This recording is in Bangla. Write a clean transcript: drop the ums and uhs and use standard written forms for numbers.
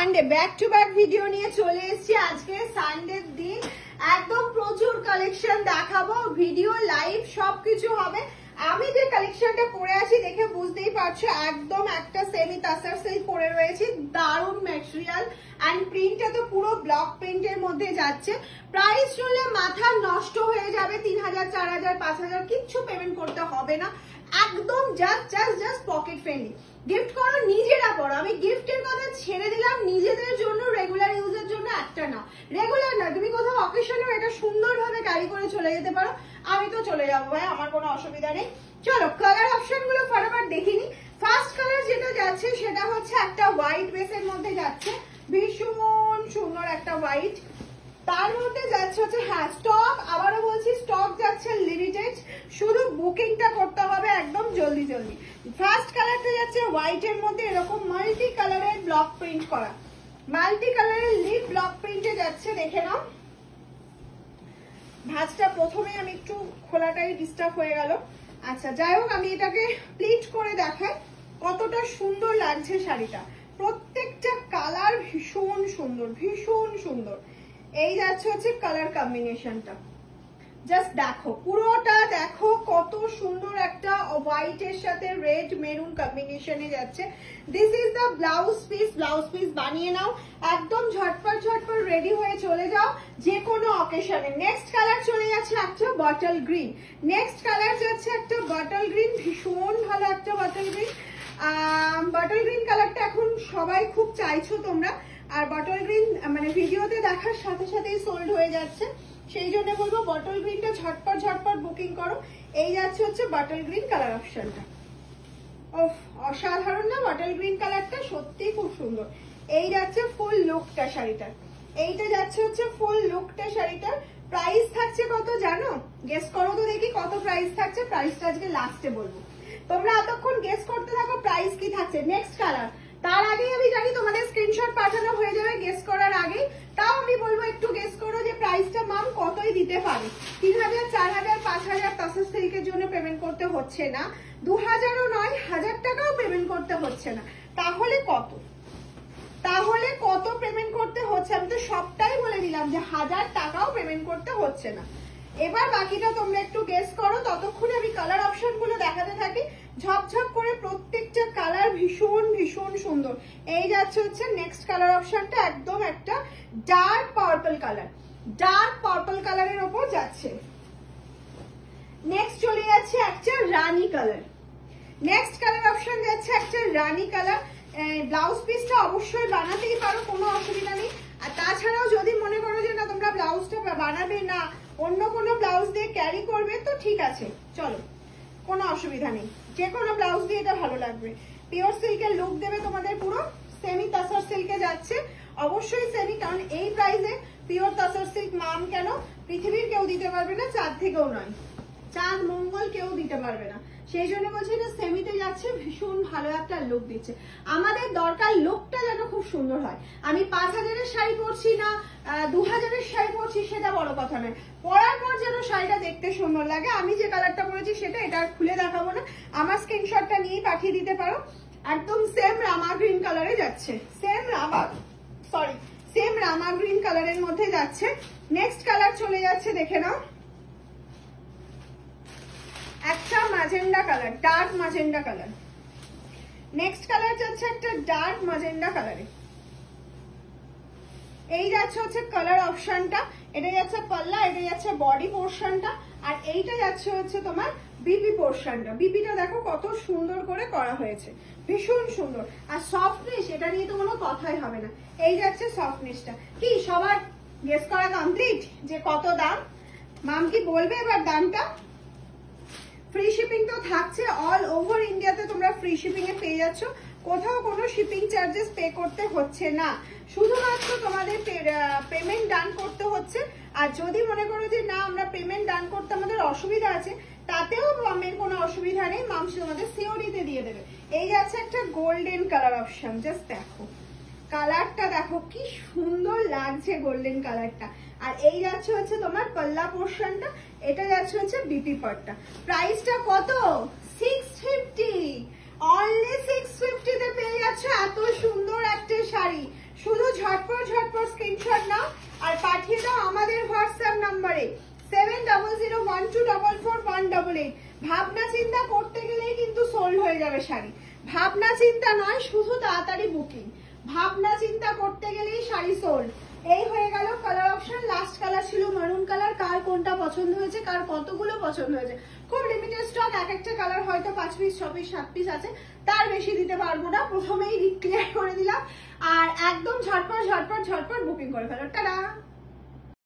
Sunday back to back video নিয়ে চলে এসেছি। আজকে সানডের দিন একদম প্রচুর কালেকশন দেখাবো, ভিডিও লাইভ সবকিছু হবে। আমি যে কালেকশনটা পরে আছি দেখে বুঝতেই পারছো, একদম একটা সেমি তাসার সিল্ক পরে রয়েছে, দারুণ ম্যাটেরিয়াল এন্ড প্রিন্টটা তো পুরো ব্লক প্রিন্টের মধ্যে যাচ্ছে। প্রাইস শুনলে মাথা নষ্ট হয়ে যাবে, 3000 4000 5000 কিচ্ছু পেমেন্ট করতে হবে না, একদম জাস্ট পকেট ফ্রেন্ডলি। গিফট করো, নিজেরা পড়ো। আমি গিফটের কথা ছেড়ে দিলাম, নিজেদের জন্য, রেগুলার ইউজের জন্য একটা না, রেগুলার না, তুমি কোথাও অকেশনেও এটা সুন্দরভাবে ক্যারি করে চলে যেতে পারো। আমি তো চলে যাবো ভাই, আমার কোনো অসুবিধা নেই। চলো কালার অপশন গুলো ফটাফট দেখিনি। ফার্স্ট কালার যেটা যাচ্ছে সেটা হচ্ছে একটা হোয়াইট বেসের মধ্যে যাচ্ছে, ভীষণ সুন্দর একটা হোয়াইট। তার মধ্যে যাচ্ছে হচ্ছে হ্যাঁ স্টক, আবারও বলছি স্টক যাচ্ছে লিমিটেড, শুধু বুকিংটা করতে হবে একদম জলদি। ফার্স্ট কালারটা যাচ্ছে হোয়াইট এর মধ্যে এরকম মাল্টি কালারের ব্লক প্রিন্ট করা, মাল্টি কালারের লিপ ব্লক প্রিন্টে যাচ্ছে। দেখে নাও ভাঁজটা, প্রথমে আমি একটু খোলাটাই ডিস্টার্ব হয়ে গেল। আচ্ছা যাই হোক, আমি এটাকে প্লিট করে দেখাই কতটা সুন্দর লাগছে শাড়িটা। প্রত্যেকটা কালার ভীষণ সুন্দর। এই যাচ্ছে হচ্ছে কালার কম্বিনেশনটা, জাস্ট দেখো পুরোটা, দেখো কত সুন্দর একটা হোয়াইট এর সাথে রেড মেরুন কম্বিনেশনে যাচ্ছে। This is the blouse piece বানিয়ে নাও, একদম ঝটপট রেডি হয়ে চলে যাও যে কোনো অকেশনে। নেক্সট কালার চলে যাচ্ছে একটা বটল গ্রিন, ভীষণ ভালো একটা বটল গ্রিন কালারটা এখন সবাই খুব চাইছো তোমরা, আর বটল গ্রিন মানে ভিডিওতে দেখার সাথে সাথেই সোল্ড হয়ে যাচ্ছে, সেই জন্য বলবো বটল গ্রিনটা ঝটপট বুকিং করো। এই যাচ্ছে হচ্ছে বটল গ্রিন কালার অপশনটা, অসাধারণ না বটল গ্রিন কালারটা, সত্যি খুব সুন্দর। এই যাচ্ছে ফুল লুকটা শাড়িটার, এইটা যাচ্ছে হচ্ছে ফুল লুকটা শাড়িটার। প্রাইস থাকছে কত জানো? গেস করো তো দেখি কত প্রাইস থাকছে। প্রাইসটা আজকে লাস্টে বলবো, তোমরা এতক্ষণ গেস করতে থাকো প্রাইস কি থাকছে। নেক্সট কালার, তার আগেই আমি জানি তোমাদের স্ক্রিনশট পাঠানো হয়ে যাবে গেস করার আগে, তাও আমি বলবো একটু গেস করো যে প্রাইসটা মাম কতই দিতে পারে। 3000 4000 5000 তাসার সিল্কের জন্য পেমেন্ট করতে হচ্ছে না, 2000ও নয়, 1000 টাকাও পেমেন্ট করতে হচ্ছে না। তাহলে কত পেমেন্ট করতে হচ্ছে? আমি তো সবটাই বলে দিলাম যে 1000 টাকাও পেমেন্ট করতে হচ্ছে না। এবার বাকিটা তোমরা একটু গেস করো, ততক্ষণে আমি কালার অপশন গুলো দেখাতে থাকি ঝপঝপ করে। প্রত্যেকটা কালার ভীষণ সুন্দর। এই যাচ্ছে হচ্ছে নেক্সট কালার অপশনটা, একদম একটা ডার্ক পার্পল কালারের ওপর যাচ্ছে। নেক্সট চলে যাচ্ছে একটা রানী কালার, নেক্সট কালার অপশন যাচ্ছে একটা রানী কালার। ব্লাউজ পিসটা অবশ্যই বানাতেই পারো, কোনো অসুবিধা নেই। আর তাছাড়াও যদি মনে করো যে না তোমরা ব্লাউজটা বানাবে না, অন্য কোনো ব্লাউজ দিয়ে ক্যারি করবে, তো ঠিক আছে, চলো কোনো অসুবিধা নেই, যে কোনো ব্লাউজ দিয়ে এটা ভালো লাগবে। পিওর সিল্কের লুক দেবে তোমাদের, পুরো সেমি তাসার সিল্কে যাচ্ছে, অবশ্যই সেমি, কারণ এই প্রাইসে পিওর তাসার সিল্ক মাম কেন পৃথিবীর কেউ দিতে পারবে না, চাঁদ থেকেও নয়, চাঁদ মঙ্গল কেউ দিতে পারবে না, সেই জন্য বলছি এটা সেমিতে যাচ্ছে, ভীষণ ভালো একটা লুক দিচ্ছে। আমাদের দরকার লুকটা যেন খুব সুন্দর হয়। আমি 5000-এর শাড়ি পরছি না 2000-এর শাড়ি পরছি সেটা বড় কথা নয়, পরার পর যেন শাড়িটা দেখতে সুন্দর লাগে। আমি যে কালারটা পরেছি সেটা, এটা খুলে দেখাবো না, আমার স্ক্রিনশটটা নিয়েই পাঠিয়ে দিতে পারো। একদম সেম রামা গ্রিন কালারে যাচ্ছে, সেম রামা গ্রিন কালারের মধ্যে যাচ্ছে। নেক্সট কালার চলে যাচ্ছে, দেখে নাও একটা magenta colour, dark magenta colour. Next colour যাচ্ছে একটা ডার্ক ম্যাজেন্ডা কালারে। এই যাচ্ছে হচ্ছে কালার অপশনটা, এটা যাচ্ছে পাল্লা, এটা যাচ্ছে বডি পোর্শনটা, আর এইটা যাচ্ছে হচ্ছে তোমার বিপি পোর্শনটা। বিপিটা দেখো কত সুন্দর করে করা হয়েছে, ভীষণ সুন্দর। আর সফটনেস, এটা নিয়ে তো কোনো কথাই হবে না। এই যাচ্ছে সফটনেসটা। কি সবার গেস করা কমপ্লিট যে কত দাম? মাম কি বলবে এবার দামটা? ফ্রি শিপিং তো থাকছে, অল ওভার ইন্ডিয়াতে তোমরা ফ্রি শিপিং এ পেয়ে যাচ্ছ, কোথাও কোনো শিপিং চার্জেস পে করতে হচ্ছে না, শুধুমাত্র তোমাদের পেমেন্ট ডান করতে হচ্ছে। আর যদি মনে করো যে না আমরা পেমেন্ট ডান করতে আমাদের অসুবিধা আছে, তাতেও মামের কোনো অসুবিধা নেই, মাম তোমাদের সিওডিতে দিয়ে দেবে। এই যাচ্ছে একটা গোল্ডেন কালার অপশন, জাস্ট দেখো কালারটা, দেখো কি সুন্দর লাগছে গোল্ডেন কালারটা। আর এই যাচ্ছে হচ্ছে তোমার পাল্লা পোর্শনটা, এটা যাচ্ছে হচ্ছে বিপি পাটটা। প্রাইসটা কত? 650, অনলি 650 তে পেয়ে যাচ্ছে এত সুন্দর একটা শাড়ি। শুধু ঝটপট ঝটপট স্ক্রিনশট নাও আর পাঠিয়ে দাও আমাদের হোয়াটসঅ্যাপ নাম্বারে 7001244188। ভাবনা চিন্তা করতে গেলেই কিন্তু সোল্ড হয়ে যাবে শাড়ি। ভাবনা চিন্তা নয়, শুধু তাড়াতাড়ি বুকিং। ভাবনা চিন্তা করতে গেলেই শাড়ি সোল্ড। এই হয়ে গেল কালার অপশন। লাস্ট কালার ছিল মারুন কালার। কার কোনটা পছন্দ হয়েছে, কার কতগুলো পছন্দ হয়েছে, খুব লিমিটেড স্টক। এক একটা কালার হয়তো 5 পিস 6 পিস 7 পিস আছে, তার বেশি দিতে পারবো না, প্রথমেই ক্লিয়ার করে দিলাম। আর একদম ঝটপট ঝটপট ঝটপট বুকিং করে ফেলো। টাটা।